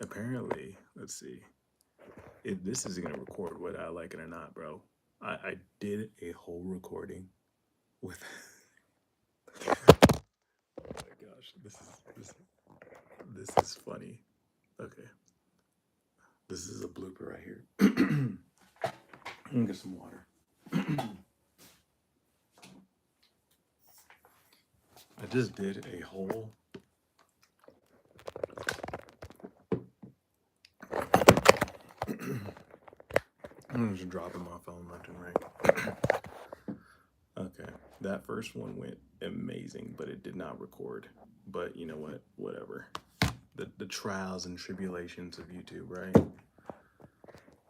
apparently, let's see. This is gonna record whether I like it or not, bro. I did a whole recording with. Oh my gosh, this is funny. Okay, this is a blooper right here. Let me get some water. I just did a whole. I'm just dropping my phone left and right. Okay, that first one went amazing, but it did not record. But you know what? Whatever. The trials and tribulations of YouTube, right?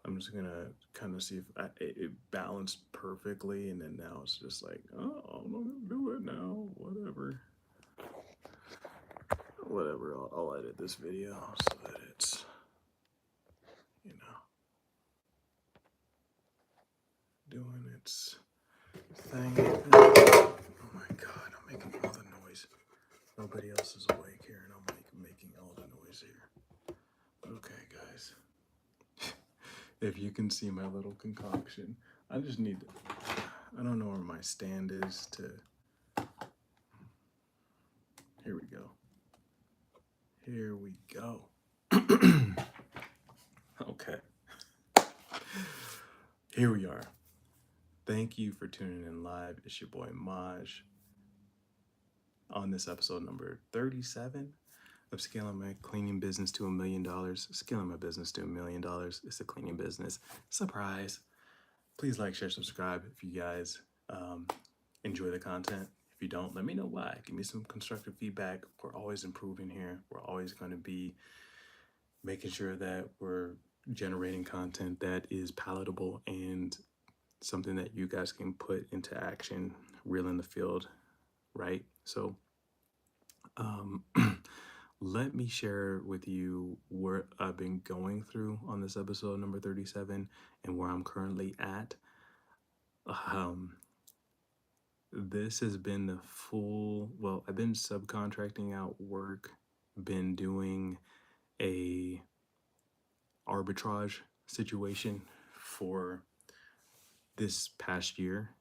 I'm just gonna kind of see if it balanced perfectly, and then now it's just like, oh, I'm not gonna do it now. Whatever, whatever. I'll edit this video so that it's, you know, doing its thing. Oh my god, I'm making all the noise. Nobody else is awake here, and I'm like making all the noise here. Okay, guys. If you can see my little concoction, I just need to, I don't know where my stand is to, here we go. Here we go. Okay. Here we are. Thank you for tuning in live. It's your boy Maj on this episode number 37 of Scaling My Cleaning Business to $1 million. Scaling my business to $1 million. It's a cleaning business. Surprise. Please like, share, subscribe if you guys enjoy the content. If you don't, let me know why. Give me some constructive feedback. We're always improving here. We're always going to be making sure that we're generating content that is palatable and something that you guys can put into action real in the field, right? So let me share with you what I've been going through on this episode number 37 and where I'm currently at. This has been the well, I've been subcontracting out work, been doing a arbitrage situation for this past year.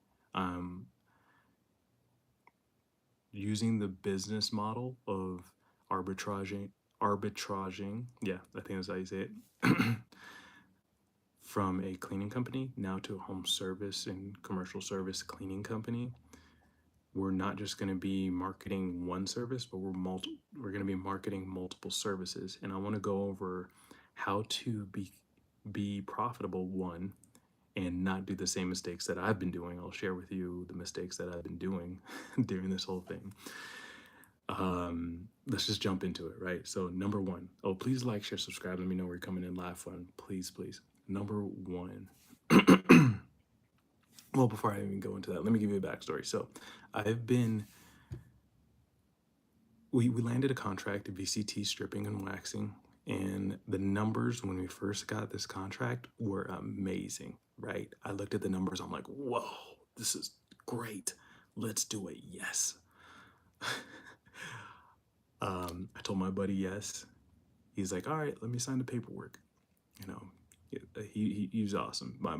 Using the business model of arbitraging, yeah, I think that's how you say it, from a cleaning company now to a home service and commercial service cleaning company. We're not just going to be marketing one service, but we're going to be marketing multiple services. And I want to go over how to be profitable, one, and not do the same mistakes that I've been doing. I'll share with you the mistakes that I've been doing during this whole thing. Let's just jump into it, right? So number one, oh, please like, share, subscribe. Let me know where you're coming in live from. Please, please. Number one. Well, before I even go into that, let me give you a backstory. So we landed a contract at VCT stripping and waxing, and the numbers when we first got this contract were amazing, right? I looked at the numbers, I'm like, whoa, this is great. Let's do it. Yes. I told my buddy yes. He's like, all right, let me sign the paperwork. You know, he's awesome. My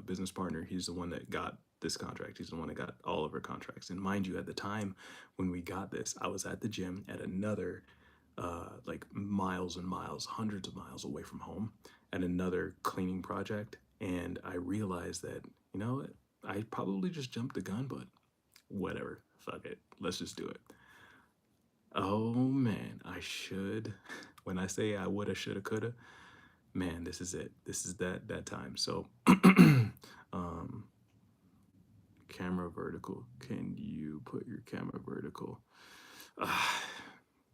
business partner, he's the one that got this contract. He's the one that got all of our contracts. And mind you, at the time when we got this, I was at the gym at another, like miles and miles, hundreds of miles away from home, at another cleaning project. And I realized that, you know, I probably just jumped the gun, but whatever, fuck it, let's just do it. Oh man, I should. When I say I woulda, shoulda, coulda, man, this is it. This is that time. So, camera vertical. Can you put your camera vertical?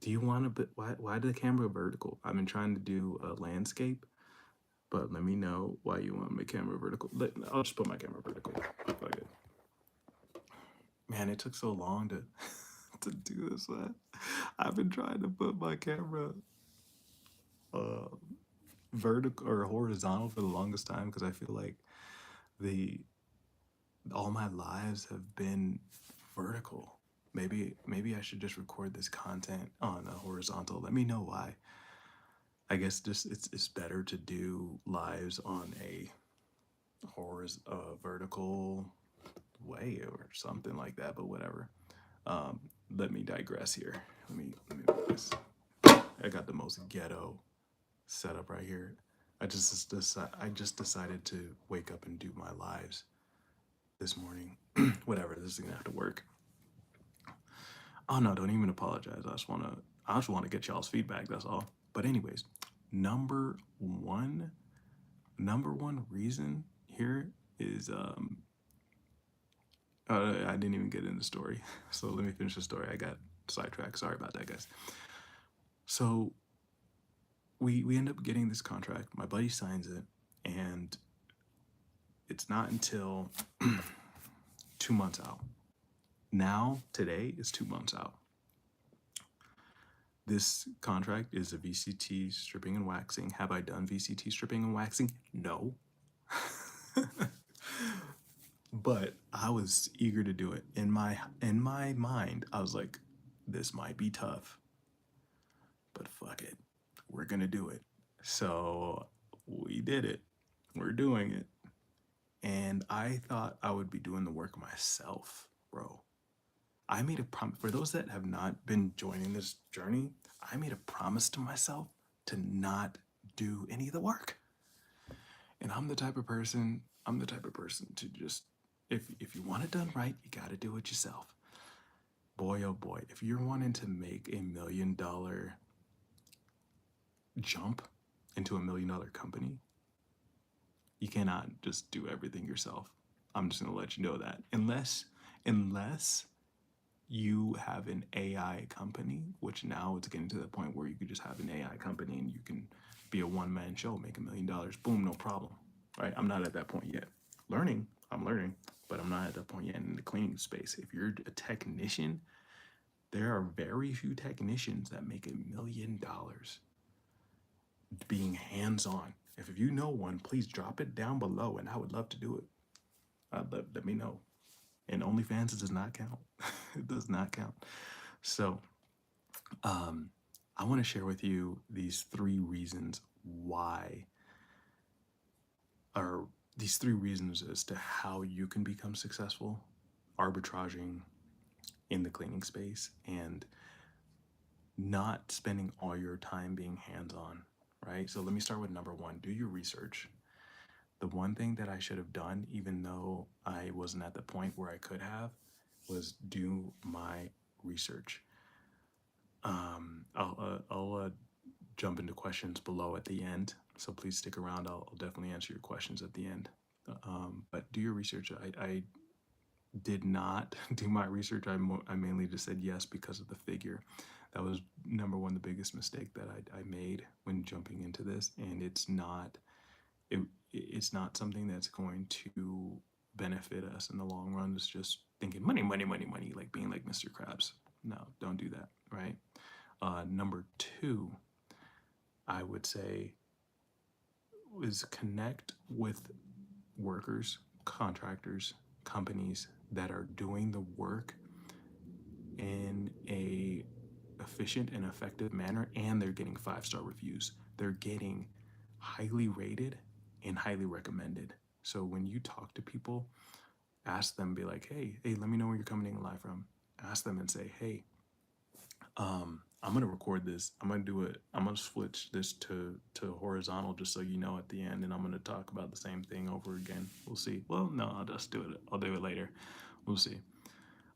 Do you want to? But why the camera vertical? I've been trying to do a landscape, but let me know why you want my camera vertical. I'll just put my camera vertical. Fuck it. Man, it took so long to to do this. Man. I've been trying to put my camera vertical or horizontal for the longest time because I feel like all my lives have been vertical. Maybe I should just record this content on a horizontal. Let me know why. I guess just it's better to do lives on a vertical way or something like that, but whatever. Let me digress here. Let me put this. I got the most ghetto setup right here. I just decided to wake up and do my lives this morning. Whatever, this is gonna have to work. Oh no, don't even apologize. I just wanna get y'all's feedback, that's all. But anyways, number one, number one reason here is I didn't even get in the story. So let me finish the story. I got sidetracked. Sorry about that, guys. So we end up getting this contract. My buddy signs it, and it's not until 2 months out. Now, today is 2 months out. This contract is a VCT stripping and waxing. Have I done VCT stripping and waxing? No. But I was eager to do it. In my mind, I was like, this might be tough, but fuck it. We're gonna do it. So we did it. We're doing it. And I thought I would be doing the work myself, bro. I made a promise. For those that have not been joining this journey, I made a promise to myself to not do any of the work. And I'm the type of person to just, if you want it done right, you got to do it yourself. Boy, oh boy, if you're wanting to make $1 million jump into $1 million company, you cannot just do everything yourself. I'm just gonna let you know that. Unless you have an AI company, which now it's getting to the point where you could just have an AI company and you can be a one-man show, make $1 million, boom, no problem. Right? I'm not at that point yet. I'm learning, but I'm not at that point yet in the cleaning space. If you're a technician, there are very few technicians that make $1 million being hands-on. If you know one, please drop it down below, and I would love to do it. Let me know. And OnlyFans, it does not count. It does not count. So, I want to share with you these 3 reasons why, or these 3 reasons as to how you can become successful arbitraging in the cleaning space and not spending all your time being hands-on, right? So let me start with number 1, do your research. The one thing that I should have done, even though I wasn't at the point where I could have, was do my research. I'll jump into questions below at the end, so please stick around. I'll definitely answer your questions at the end. But do your research. I did not do my research. I mainly just said yes because of the figure. That was number 1, the biggest mistake that I made when jumping into this, and it's not something that's going to benefit us in the long run. It's just thinking money, money, money, money, like being like Mr. Krabs. No, don't do that, right? Number 2, I would say, is connect with workers, contractors, companies that are doing the work in a efficient and effective manner, and they're getting 5-star reviews. They're getting highly rated and highly recommended. So when you talk to people, ask them, be like, hey, let me know where you're coming in live from. Ask them and say, hey, I'm gonna record this. I'm gonna switch this to horizontal just so you know at the end, and I'm gonna talk about the same thing over again. We'll see. Well, no, I'll just do it. I'll do it later. We'll see.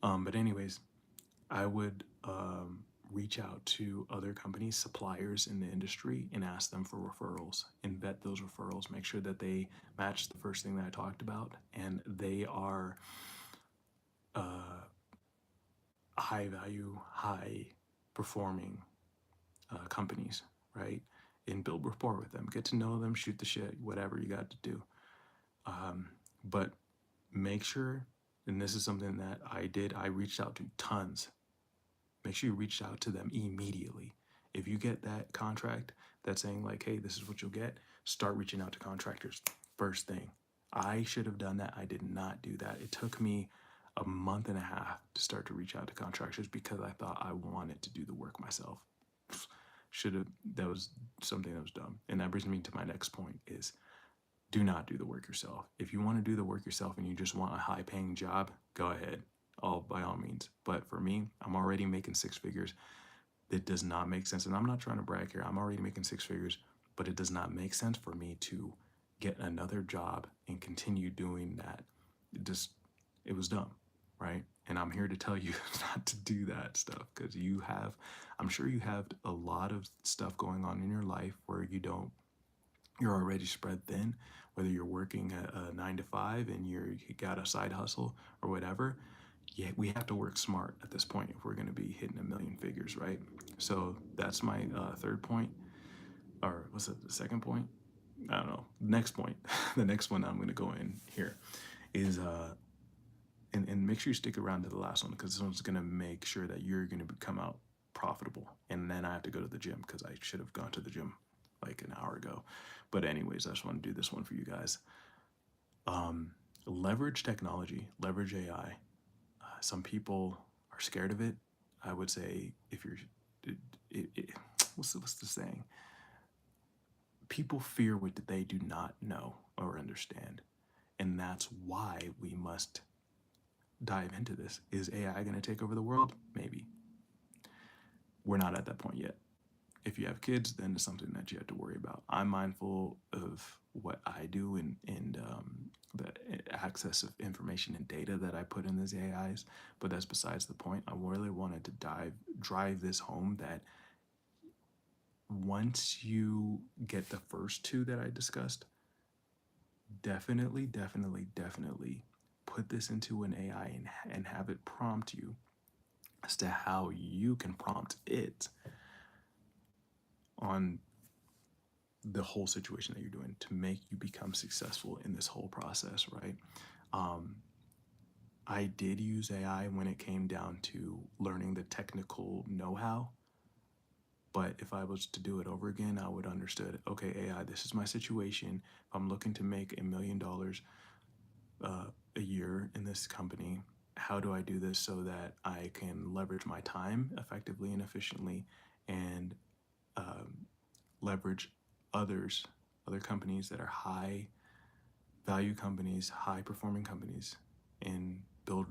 But anyways, I would reach out to other companies, suppliers in the industry, and ask them for referrals and vet those referrals. Make sure that they match the first thing that I talked about, and they are high value, high performing companies, right? And build rapport with them, get to know them, shoot the shit, whatever you got to do. But make sure, and this is something that I did, I reached out to tons. Make sure you reach out to them immediately. If you get that contract that's saying like, hey, this is what you'll get, start reaching out to contractors first thing. I should have done that. I did not do that. It took me a month and a half to start to reach out to contractors because I thought I wanted to do the work myself. That was something that was dumb. And that brings me to my next point is do not do the work yourself. If you want to do the work yourself and you just want a high paying job, go ahead, all by all means. But for me, I'm already making six figures. It does not make sense. And I'm not trying to brag here. I'm already making six figures, but it does not make sense for me to get another job and continue doing that. It was dumb, right? And I'm here to tell you not to do that stuff because I'm sure you have a lot of stuff going on in your life where you're already spread thin, whether you're working at a 9 to 5 and you got a side hustle or whatever. Yeah, we have to work smart at this point if we're going to be hitting a million figures, right? So that's my third point, or what's it, the second point? I don't know. Next point, the next one I'm going to go in here is and make sure you stick around to the last one because this one's going to make sure that you're going to come out profitable. And then I have to go to the gym because I should have gone to the gym like an hour ago. But anyways, I just want to do this one for you guys. Leverage technology, leverage AI. Some people are scared of it. I would say if you're, what's the saying? People fear what they do not know or understand. And that's why we must dive into this. Is AI going to take over the world? Maybe. We're not at that point yet. If you have kids, then it's something that you have to worry about. I'm mindful of what I do and the access of information and data that I put in these AIs, but that's besides the point. I really wanted to drive this home that once you get the first two that I discussed, definitely put this into an AI and have it prompt you as to how you can prompt it on the whole situation that you're doing to make you become successful in this whole process, right? I did use AI when it came down to learning the technical know-how, but if I was to do it over again, I would understood, okay, AI, this is my situation. If I'm looking to make $1 million a year in this company, how do I do this so that I can leverage my time effectively and efficiently and leverage other companies that are high value companies, high performing companies, and build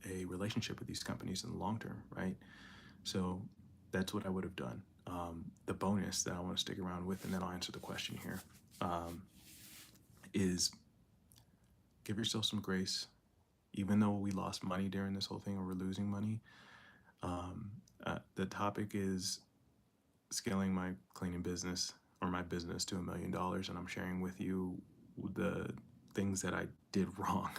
a relationship with these companies in the long term, right? So that's what I would have done. The bonus that I want to stick around with, and then I'll answer the question here, is give yourself some grace. Even though we lost money during this whole thing, or we're losing money, the topic is scaling my cleaning business or my business to $1 million, and I'm sharing with you the things that I did wrong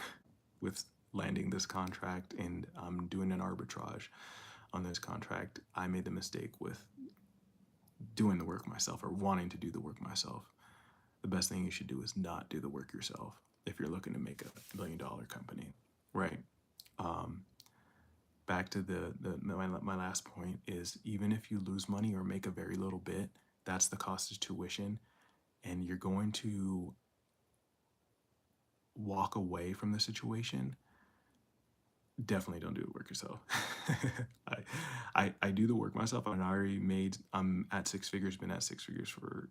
with landing this contract, and I'm doing an arbitrage on this contract. I made the mistake with doing the work myself or wanting to do the work myself. The best thing you should do is not do the work yourself if you're looking to make a $1 million company, right? Back to my last point is, even if you lose money or make a very little bit, that's the cost of tuition, and you're going to walk away from the situation. Definitely don't do the work yourself. I do the work myself. I'm at six figures, been at six figures for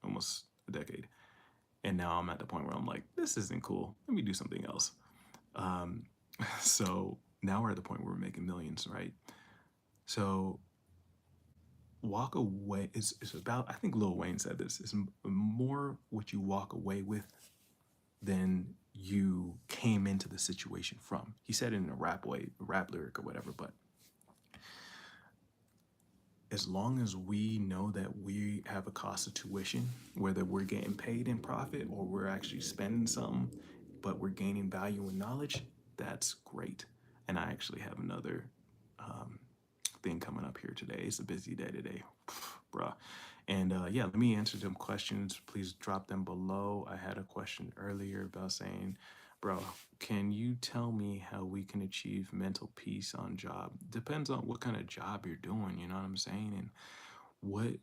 almost a decade. And now I'm at the point where I'm like, this isn't cool. Let me do something else. So now we're at the point where we're making millions, right? So walk away. It's about, I think Lil Wayne said this, it's more what you walk away with than you came into the situation from. He said it in a rap lyric or whatever, but as long as we know that we have a cost of tuition, whether we're getting paid in profit or we're actually spending something, but we're gaining value and knowledge, that's great. And I actually have another thing coming up here today. It's a busy day today, bruh. And yeah, let me answer some questions. Please drop them below. I had a question earlier about saying, bro, can you tell me how we can achieve mental peace on job? Depends on what kind of job you're doing, you know what I'm saying? And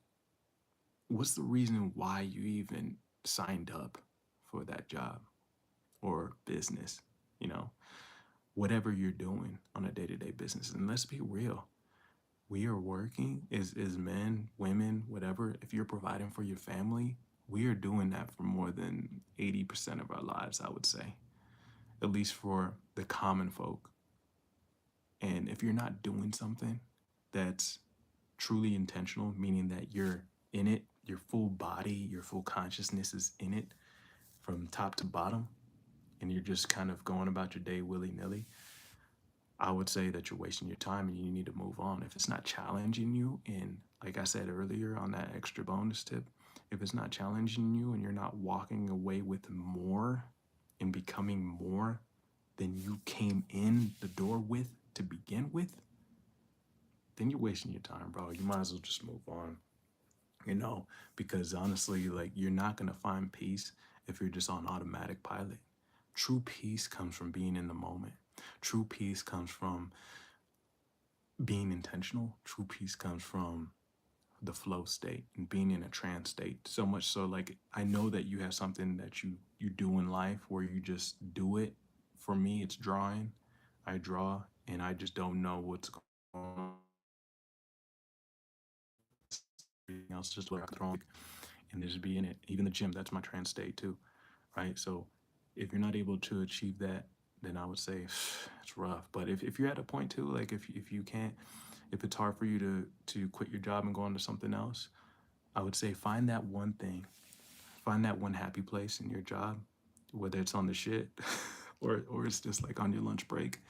what's the reason why you even signed up for that job or business, you know? Whatever you're doing on a day-to-day business. And let's be real. We are working as men, women, whatever. If you're providing for your family, we are doing that for more than 80% of our lives, I would say, at least for the common folk. And if you're not doing something that's truly intentional, meaning that you're in it, your full body, your full consciousness is in it from top to bottom, and you're just kind of going about your day willy nilly, I would say that you're wasting your time and you need to move on. If it's not challenging you, and like I said earlier on that extra bonus tip, if it's not challenging you and you're not walking away with more and becoming more than you came in the door with to begin with, then you're wasting your time, bro. You might as well just move on, you know, because honestly, like, you're not going to find peace if you're just on automatic pilot. True peace comes from being in the moment. True peace comes from being intentional. True peace comes from the flow state and being in a trance state. So much so, like, I know that you have something that you do in life where you just do it. For me, it's drawing. I draw and I just don't know what's going on. Everything else just like throwing and just be in it. Even the gym, that's my trance state too, right? So if you're not able to achieve that, then I would say it's rough. But if you're at a point too, like, if you can't, if it's hard for you to quit your job and go on to something else, I would say find that one thing, find that one happy place in your job, whether it's on the shit or it's just like on your lunch break.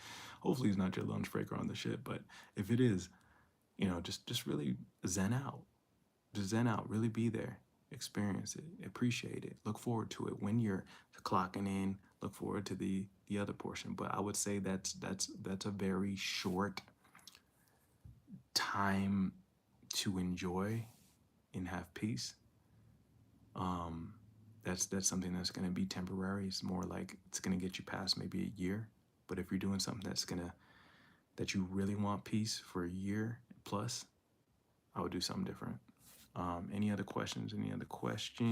Hopefully it's not your lunch break or on the shit, but if it is, just really zen out. Just zen out, really be there, experience it, appreciate it, look forward to it. When you're clocking in, look forward to the other portion. But I would say that's a very short time to enjoy and have peace. Um, that's something that's gonna be temporary. It's more like it's gonna get you past maybe a year. But if you're doing something that you really want peace for a year plus, I would do something different. Any other questions? Any other questions?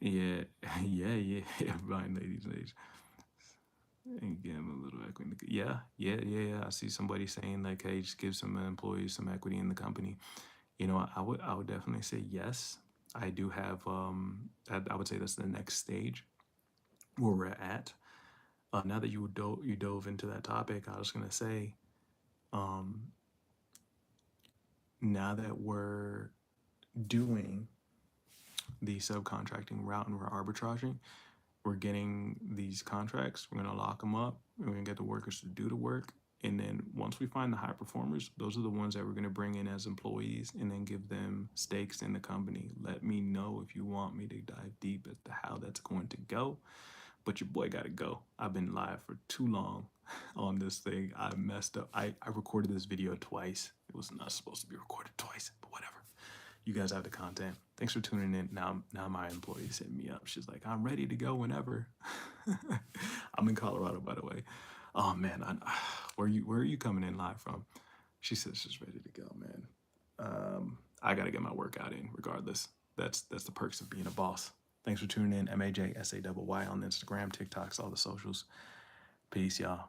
Yeah, yeah. Fine, ladies. And give them a little equity. Yeah. I see somebody saying like, hey, just give some employees some equity in the company. I would definitely say yes. I do have I would say that's the next stage where we're at. Now that you dove into that topic, I was gonna say, um, now that we're doing the subcontracting route and we're arbitraging, we're getting these contracts, we're going to lock them up, we're going to get the workers to do the work. And then once we find the high performers, those are the ones that we're going to bring in as employees and then give them stakes in the company. Let me know if you want me to dive deep as to how that's going to go. But your boy got to go. I've been live for too long on this thing. I messed up. I recorded this video twice. It was not supposed to be recorded twice, but whatever. You guys have the content. Thanks for tuning in. Now my employee's hitting me up. She's like, I'm ready to go whenever. I'm in Colorado, by the way. Oh man, where are you coming in live from? She says she's ready to go, man. I gotta get my workout in regardless. That's the perks of being a boss. Thanks for tuning in. MAJSAYY on Instagram, TikToks, all the socials. Peace, y'all.